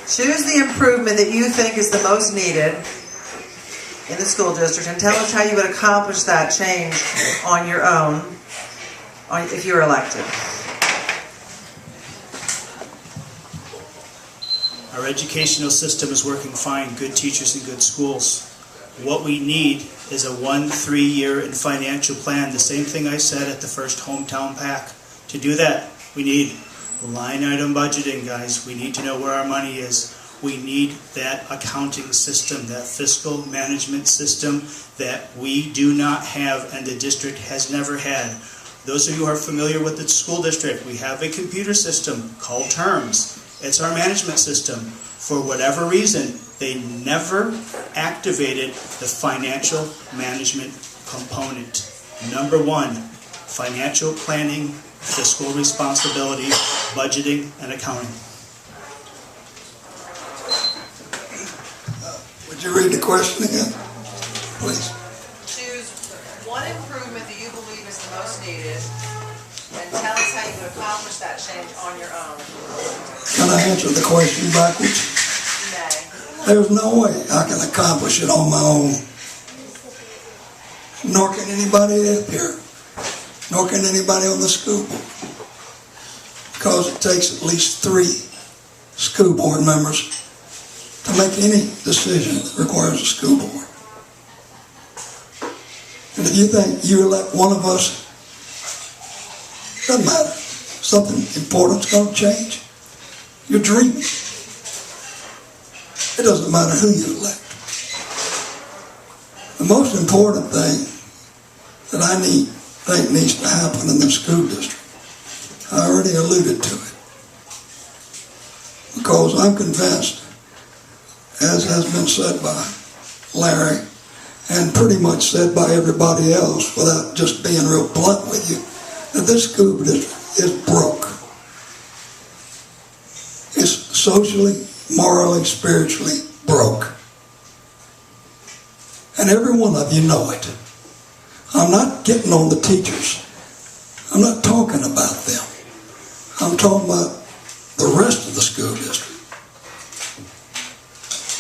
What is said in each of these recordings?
Choose the improvement that you think is the most needed in the school district and tell us how you would accomplish that change on your own if you were elected. Our educational system is working fine, good teachers and good schools. What we need is a 1-3 year and financial plan. The same thing I said at the first hometown pack. To do that, we need line item budgeting, guys. We need to know where our money is. We need that accounting system, that fiscal management system that we do not have and the district has never had. Those of you who are familiar with the school district, we have a computer system called TERMS. It's our management system. For whatever reason, they never activated the financial management component. Number one, financial planning, fiscal responsibility, budgeting, and accounting. Would you read the question again, please? Choose one improvement that you believe is the most needed and tell us how you would accomplish that change on your own. Can I answer the question backwards? Nay. There's no way I can accomplish it on my own. Nor can anybody up here. Nor can anybody on the school board. Because it takes at least 3 school board members to make any decision that requires a school board. And if you think you elect one of us, doesn't matter. Something important's going to change. You're dreaming. It doesn't matter who you elect. The most important thing that I think needs to happen in the school district, I already alluded to it. Because I'm convinced, as has been said by Larry, and pretty much said by everybody else without just being real blunt with you, that this school district is broke. It's socially, morally, spiritually broke. And every one of you know it. I'm not getting on the teachers. I'm not talking about them. I'm talking about the rest of the school district.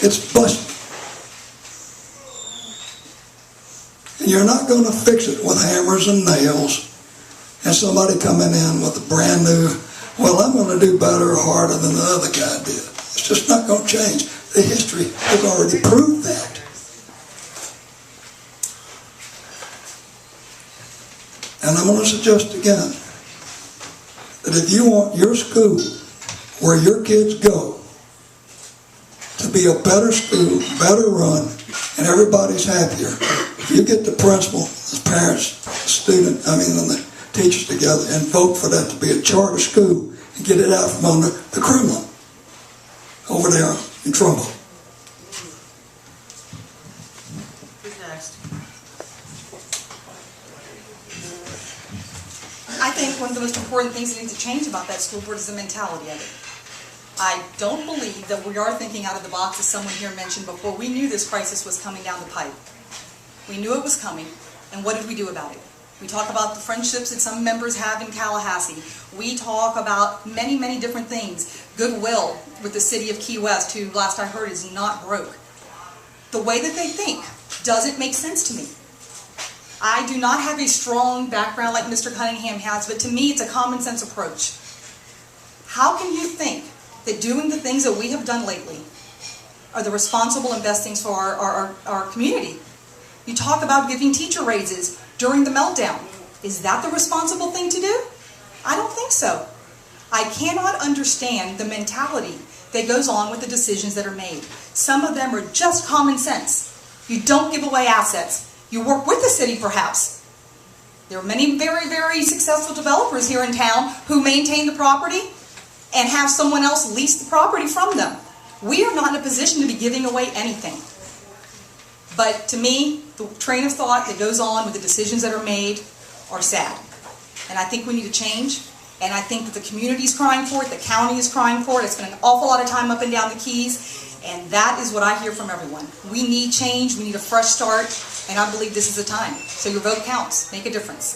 It's busted. And you're not going to fix it with hammers and nails and somebody coming in with a brand new, well, I'm going to do better or harder than the other guy did. It's just not going to change. The history has already proved that. And I'm going to suggest again that if you want your school, where your kids go, to be a better school, better run, and everybody's happier, you get the principal, the parents, and the teachers together and vote for that to be a charter school and get it out from under the Kremlin over there in Trumbull. Who's next? I think one of the most important things that needs to change about that school board is the mentality of it. I don't believe that we are thinking out of the box, as someone here mentioned before. We knew this crisis was coming down the pipe. We knew it was coming, and what did we do about it? We talk about the friendships that some members have in Tallahassee. We talk about many, many different things. Goodwill with the city of Key West, who last I heard is not broke. The way that they think doesn't make sense to me. I do not have a strong background like Mr. Cunningham has, but to me it's a common sense approach. How can you think that doing the things that we have done lately are the responsible and best things for our community? You talk about giving teacher raises during the meltdown. Is that the responsible thing to do? I don't think so. I cannot understand the mentality that goes on with the decisions that are made. Some of them are just common sense. You don't give away assets. You work with the city, perhaps. There are many very, very successful developers here in town who maintain the property and have someone else lease the property from them. We are not in a position to be giving away anything. But to me, the train of thought that goes on with the decisions that are made are sad. And I think we need to change. And I think that the community is crying for it, the county is crying for it. I spent an awful lot of time up and down the Keys, and that is what I hear from everyone. We need change, we need a fresh start, and I believe this is the time. So your vote counts. Make a difference.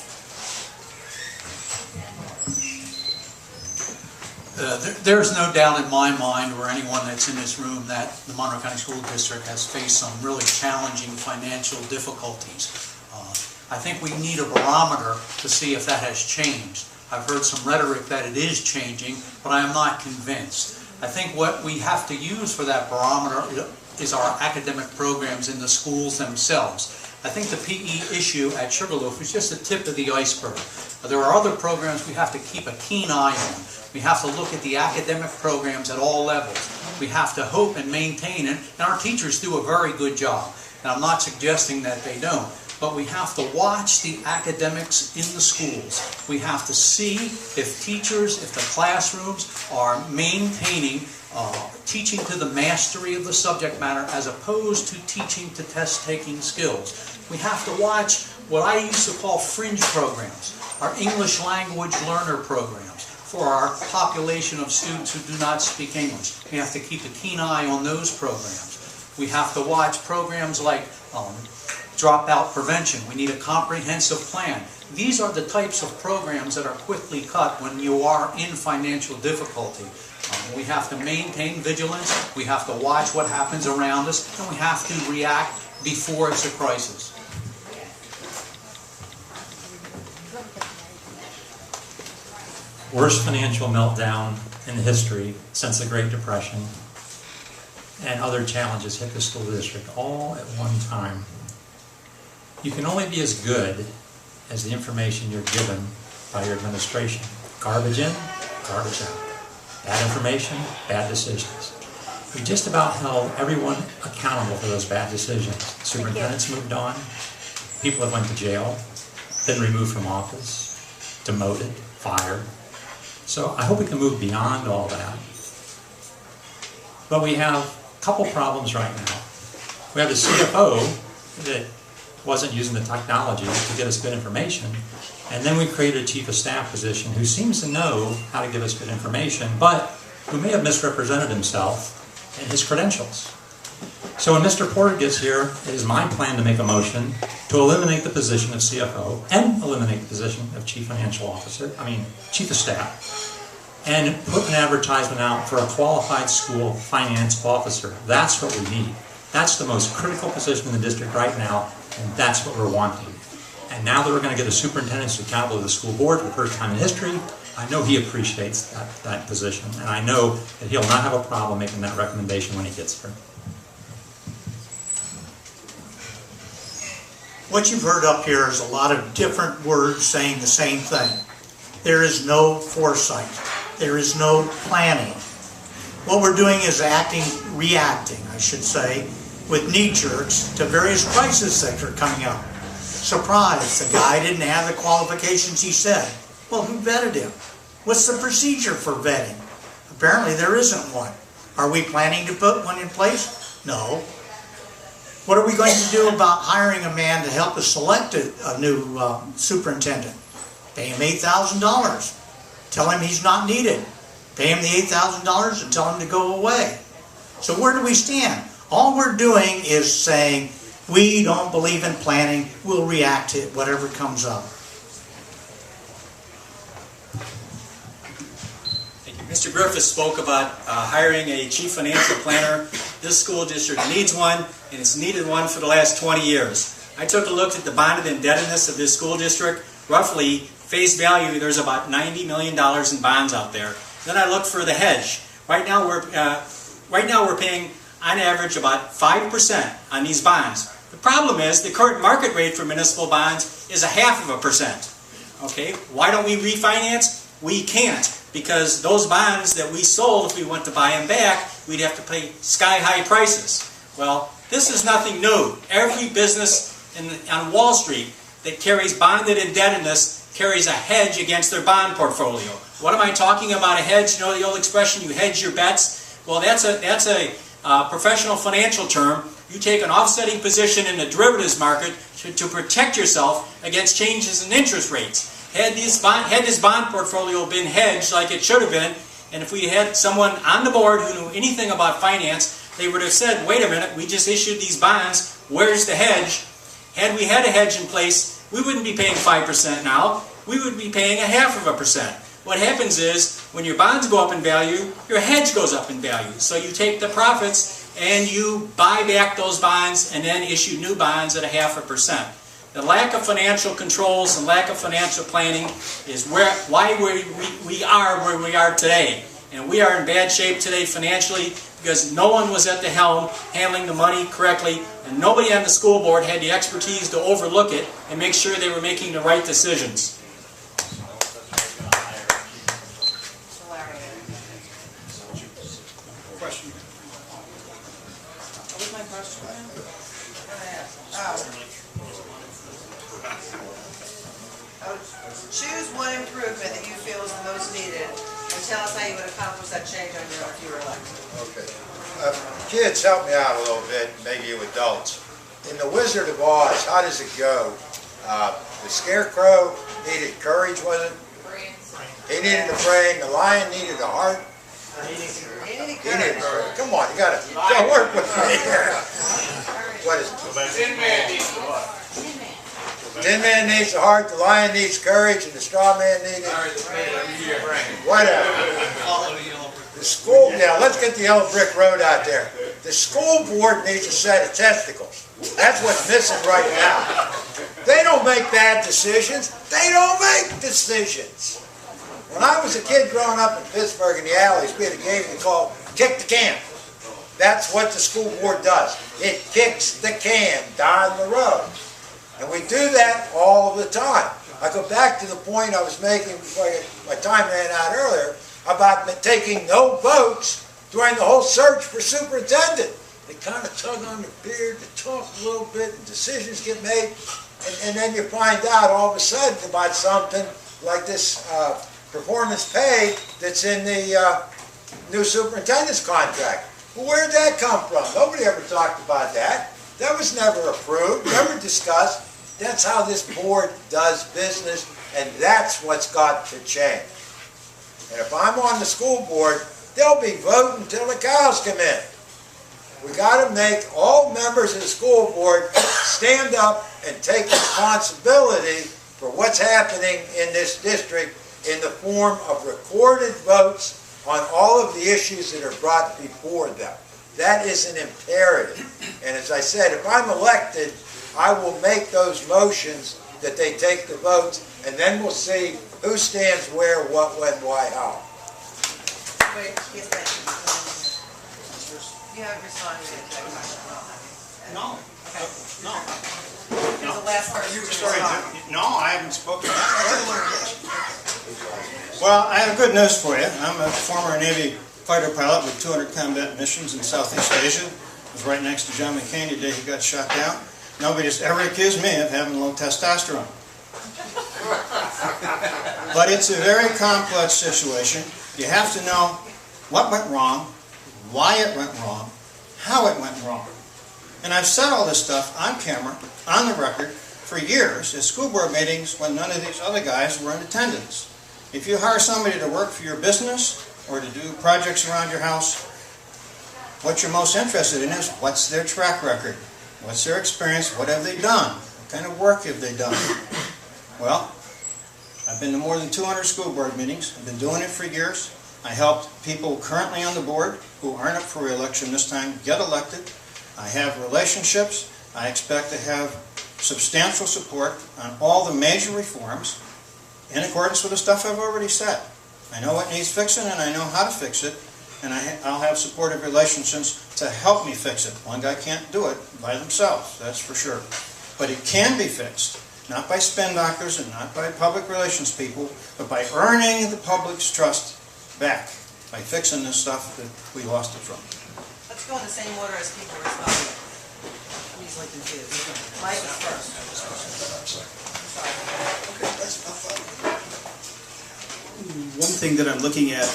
There's no doubt in my mind, or anyone that's in this room, that the Monroe County School District has faced some really challenging financial difficulties. I think we need a barometer to see if that has changed. I've heard some rhetoric that it is changing, but I am not convinced. I think what we have to use for that barometer is our academic programs in the schools themselves. I think the PE issue at Sugarloaf is just the tip of the iceberg. There are other programs we have to keep a keen eye on. We have to look at the academic programs at all levels. We have to hope and maintain it, and our teachers do a very good job. And I'm not suggesting that they don't, but we have to watch the academics in the schools. We have to see if teachers, if the classrooms are maintaining teaching to the mastery of the subject matter as opposed to teaching to test-taking skills. We have to watch what I used to call fringe programs, our English language learner programs for our population of students who do not speak English. We have to keep a keen eye on those programs. We have to watch programs like dropout prevention. We need a comprehensive plan. These are the types of programs that are quickly cut when you are in financial difficulty. We have to maintain vigilance, we have to watch what happens around us, and we have to react before it's a crisis. Worst financial meltdown in history since the Great Depression, and other challenges hit the school district all at one time. You can only be as good as the information you're given by your administration. Garbage in, garbage out. Bad information, bad decisions. We just about held everyone accountable for those bad decisions. Superintendents moved on, people that went to jail, been removed from office, demoted, fired. So I hope we can move beyond all that. But we have a couple problems right now. We have a CFO that wasn't using the technology to get us good information. And then we created a chief of staff position who seems to know how to give us good information, but who may have misrepresented himself and his credentials. So when Mr. Porter gets here, it is my plan to make a motion to eliminate the position of CFO and eliminate the position of chief of staff, and put an advertisement out for a qualified school finance officer. That's what we need. That's the most critical position in the district right now, and that's what we're wanting. And now that we're going to get a superintendent who's accountable to the school board for the first time in history, I know he appreciates that position, and I know that he'll not have a problem making that recommendation when he gets there. What you've heard up here is a lot of different words saying the same thing. There is no foresight. There is no planning. What we're doing is reacting, I should say, with knee-jerks to various crises that are coming up. Surprise, the guy didn't have the qualifications he said. Well, who vetted him? What's the procedure for vetting? Apparently there isn't one. Are we planning to put one in place? No. What are we going to do about hiring a man to help us select a new superintendent? Pay him $8,000. Tell him he's not needed. Pay him the $8,000 and tell him to go away. So where do we stand? All we're doing is saying, we don't believe in planning, we'll react to whatever comes up. Thank you. Mr. Griffith spoke about hiring a chief financial planner. This school district needs one, and it's needed one for the last 20 years. I took a look at the bonded indebtedness of this school district. Roughly, face value, there's about $90 million in bonds out there. Then I looked for the hedge. Right now we're paying, on average, about 5% on these bonds. The problem is the current market rate for municipal bonds is 0.5%. Okay, why don't we refinance? We can't, because those bonds that we sold, if we went to buy them back, we'd have to pay sky-high prices. Well, this is nothing new. Every business on Wall Street that carries bonded indebtedness carries a hedge against their bond portfolio. What am I talking about, a hedge? You know the old expression, you hedge your bets? Well, that's a professional financial term. You take an offsetting position in the derivatives market to protect yourself against changes in interest rates. Had this bond portfolio been hedged like it should have been, and if we had someone on the board who knew anything about finance, they would have said, wait a minute, we just issued these bonds, where's the hedge? Had we had a hedge in place, we wouldn't be paying 5% now, we would be paying 0.5%. What happens is, when your bonds go up in value, your hedge goes up in value. So you take the profits and you buy back those bonds and then issue new bonds at 0.5%. The lack of financial controls and lack of financial planning is why we are where we are today. And we are in bad shape today financially because no one was at the helm handling the money correctly, and nobody on the school board had the expertise to overlook it and make sure they were making the right decisions. Question. What was my question? Choose one improvement that you feel is the most needed, and tell us how you would accomplish that change on your own if you were elected. Okay. Kids, help me out a little bit, maybe you adults. In The Wizard of Oz, how does it go? The Scarecrow needed courage, was it? He needed a brain. The lion needed a heart. He needed courage. Come on, you gotta work with me here. What is it? Tin Man needs a heart, the lion needs courage, and the straw man needs whatever. The school, now let's get the yellow brick road out there. The school board needs a set of testicles. That's what's missing right now. They don't make bad decisions. They don't make decisions. When I was a kid growing up in Pittsburgh in the alleys, we had a game we called Kick the Can. That's what the school board does. It kicks the can down the road. And we do that all the time. I go back to the point I was making before my time ran out earlier about taking no votes during the whole search for superintendent. They kind of tug on the beard, they talk a little bit, and decisions get made, and then you find out all of a sudden about something like this performance pay that's in the new superintendent's contract. Well, where did that come from? Nobody ever talked about that. That was never approved, never discussed. That's how this board does business, and that's what's got to change. And if I'm on the school board, they'll be voting until the cows come in. We got to make all members of the school board stand up and take responsibility for what's happening in this district in the form of recorded votes on all of the issues that are brought before them. That is an imperative. And as I said, if I'm elected, I will make those motions that they take the votes, and then we'll see who stands where, what, when, why, how. Wait, yes, thank you. You haven't responded to that question. No. Okay. No. You're the last person to Sorry, respond. no, I haven't spoken. Well, I have good news for you. I'm a former Navy fighter pilot with 200 combat missions in Southeast Asia. I was right next to John McCain the day he got shot down. Nobody has ever accused me of having low testosterone. But it's a very complex situation. You have to know what went wrong, why it went wrong, how it went wrong. And I've said all this stuff on camera, on the record, for years at school board meetings when none of these other guys were in attendance. If you hire somebody to work for your business or to do projects around your house, what you're most interested in is what's their track record, what's their experience, what have they done, what kind of work have they done. Well, I've been to more than 200 school board meetings. I've been doing it for years. I helped people currently on the board who aren't up for re-election this time get elected. I have relationships. I expect to have substantial support on all the major reforms in accordance with the stuff I've already said. I know what needs fixing and I know how to fix it, and I'll have supportive relationships to help me fix it. One guy can't do it by themselves, that's for sure. But it can be fixed, not by spin doctors and not by public relations people, but by earning the public's trust back, by fixing this stuff that we lost it from. Let's go in the same order as people responding. I'm easily confused. Mike is first. One thing that I'm looking at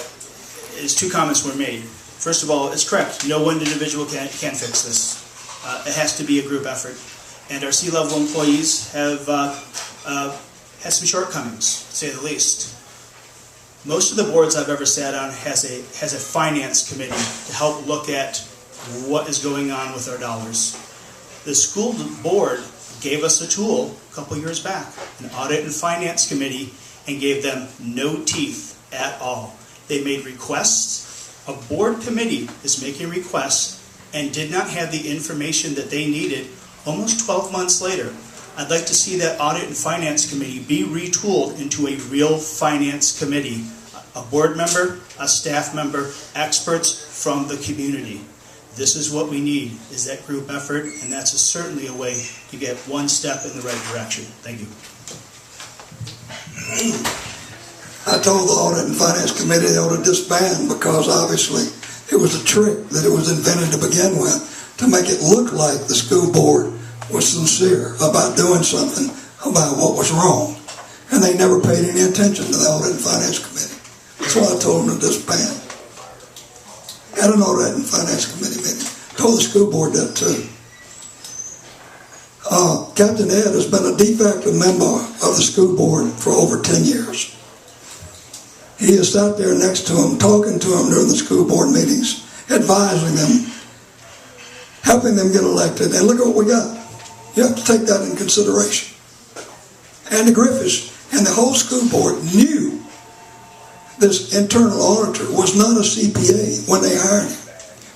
is two comments were made. First of all, it's correct. No one individual can fix this. It has to be a group effort. And our C-level employees have had some shortcomings, to say the least. Most of the boards I've ever sat on has a finance committee to help look at what is going on with our dollars. The school board gave us a tool a couple years back, an audit and finance committee, and gave them no teeth at all. They made requests. A board committee is making requests and did not have the information that they needed almost 12 months later. I'd like to see that Audit and Finance Committee be retooled into a real finance committee. A board member, a staff member, experts from the community. This is what we need, is that group effort, and that's certainly a way to get one step in the right direction. Thank you. I told the Audit and Finance Committee they ought to disband because obviously it was a trick that it was invented to begin with to make it look like the school board was sincere about doing something about what was wrong. And they never paid any attention to the Audit and Finance Committee. So I told them to disband. Had an Audit and Finance Committee meeting. Told the school board that too. Captain Ed has been a de facto member of the school board for over 10 years. He has sat there next to him, talking to him during the school board meetings, advising them, helping them get elected, and look at what we got. You have to take that in consideration. Andy Griffiths and the whole school board knew this internal auditor was not a CPA when they hired him.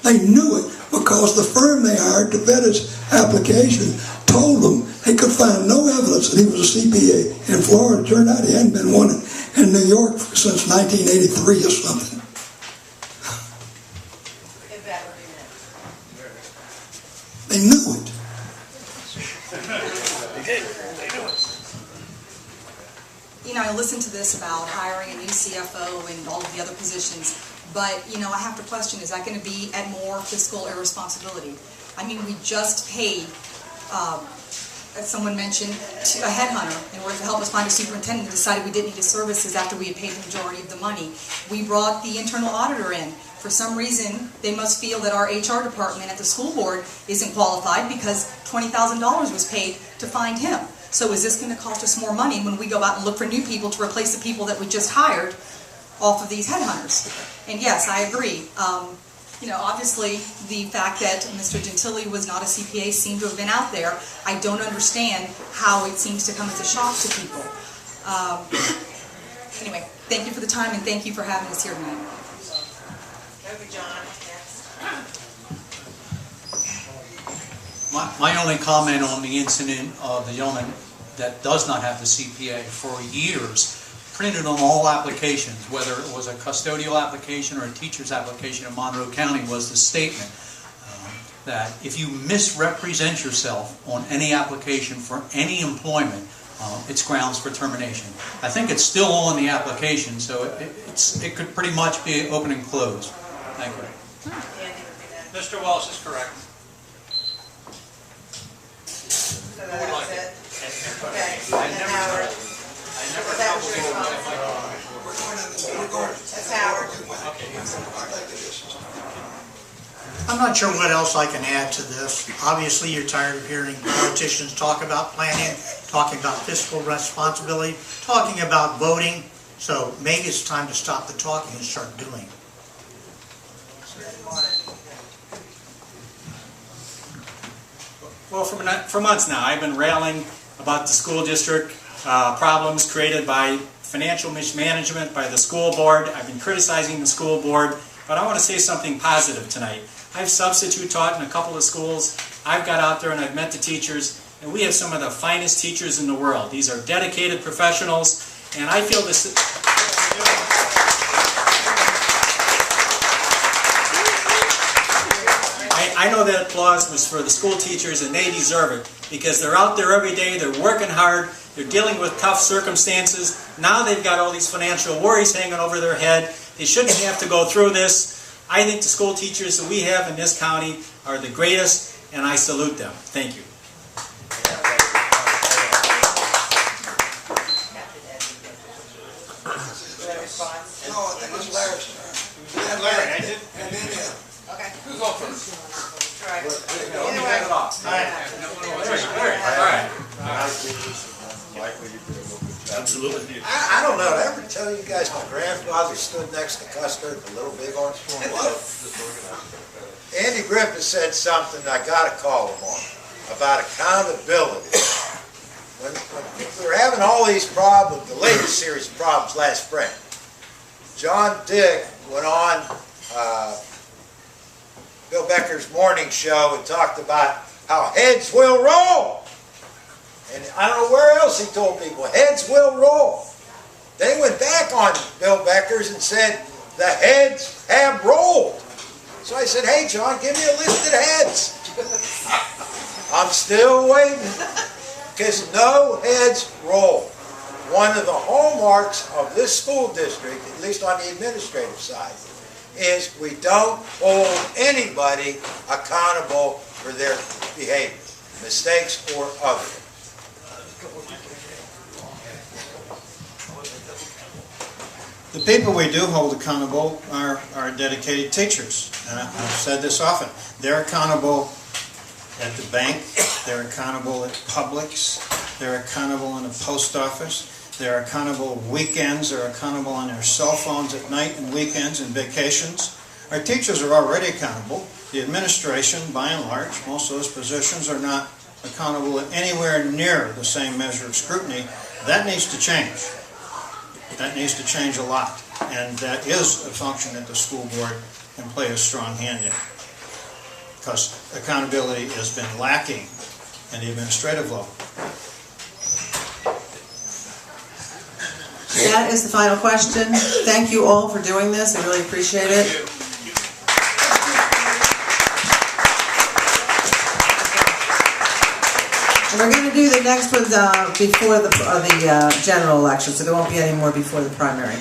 They knew it because the firm they hired to vet his application told them they could find no evidence that he was a CPA in Florida. It turned out he hadn't been one in New York since 1983 or something. They knew it. You know, I listened to this about hiring a new CFO and all of the other positions, but, you know, I have to question, is that going to be at more fiscal irresponsibility? I mean, we just paid, as someone mentioned, a headhunter in order to help us find a superintendent who decided we didn't need his services after we had paid the majority of the money. We brought the internal auditor in. For some reason, they must feel that our HR department at the school board isn't qualified because $20,000 was paid to find him. So is this going to cost us more money when we go out and look for new people to replace the people that we just hired off of these headhunters? And yes, I agree. You know, obviously, the fact that Mr. Gentili was not a CPA seemed to have been out there. I don't understand how it seems to come as a shock to people. Anyway, thank you for the time and thank you for having us here tonight. My only comment on the incident of the gentleman that does not have the CPA for years printed on all applications, whether it was a custodial application or a teacher's application in Monroe County, was the statement that if you misrepresent yourself on any application for any employment, it's grounds for termination. I think it's still on the application, so it could pretty much be open and closed. Thank you. Mr. Walsh is correct. So that was it? Okay, and Howard. That was your response. That's Howard. I'm not sure what else I can add to this. Obviously, you're tired of hearing politicians talk about planning, talking about fiscal responsibility, talking about voting. So maybe it's time to stop the talking and start doing. Well, for months now, I've been railing about the school district problems created by financial mismanagement by the school board. I've been criticizing the school board, but I want to say something positive tonight. I've substitute taught in a couple of schools. I've got out there and I've met the teachers, and we have some of the finest teachers in the world. These are dedicated professionals, and I feel this... I know that applause was for the school teachers, and they deserve it because they're out there every day, they're working hard, they're dealing with tough circumstances. Now they've got all these financial worries hanging over their head. They shouldn't have to go through this. I think the school teachers that we have in this county are the greatest, and I salute them. Thank you. No, I think it's Larry's turn. Larry, I did. And then him. Okay. Who's on first? Right. Either way. All right. Absolutely. I don't know, did I ever tell you guys my grandfather stood next to Custer at the Little Bighorn? Andy Griffith said something I gotta call him on, about accountability. When we were having all these problems, the latest series of problems last spring, John Dick went on Bill Becker's morning show and talked about how heads will roll. And I don't know where else he told people, heads will roll. They went back on Bill Becker's and said, the heads have rolled. So I said, hey John, give me a list of heads. I'm still waiting, because no heads roll. One of the hallmarks of this school district, at least on the administrative side, is we don't hold anybody accountable for their behavior, mistakes or other. The people we do hold accountable are our dedicated teachers. And I've said this often. They're accountable at the bank, they're accountable at Publix, they're accountable in the post office, they're accountable weekends, they're accountable on their cell phones at night and weekends and vacations. Our teachers are already accountable. The administration, by and large, most of those positions are not accountable at anywhere near the same measure of scrutiny. That needs to change. That needs to change a lot, and that is a function that the school board can play a strong hand in, because accountability has been lacking in the administrative level. That is the final question. Thank you all for doing this. I really appreciate it. And we're going to do the next one before the general election, so there won't be any more before the primary.